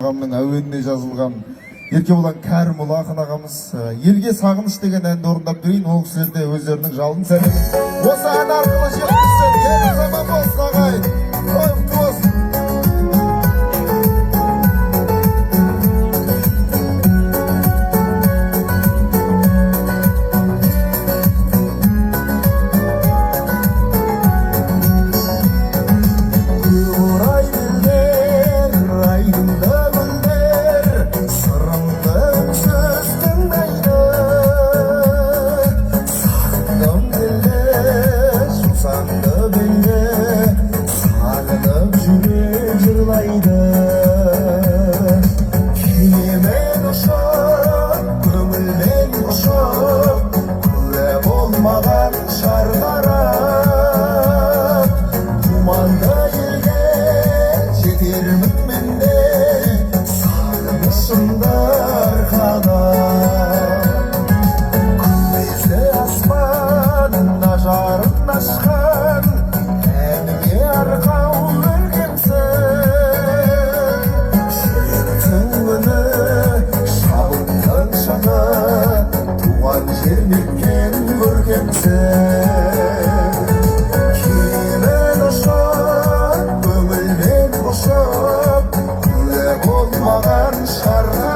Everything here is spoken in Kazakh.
ағамның әуеніне жазылған Еркебұлан Кәрімұлы ақын ағамыз елге сағыныш деген әнді орындап берейін. Ол кісілер де өздерінің жалын сәлемін осы ән арқылы жеткізсін. Ел заман болсын ағайын, қойықты болсын. Kelimen uşak, kömülmen uşak, köre bolmagan şargarak, Dumanda yerge jetermin mende, sarmışımda arkada. Күмбезді аспанына жарым ашқан, әніме арқау өргенсің. Жүректің үні, шабыттың шаңы, туған жер мекен көркемсің. Киімін ұшып, көңілмен ұшып, күле болмаған шарға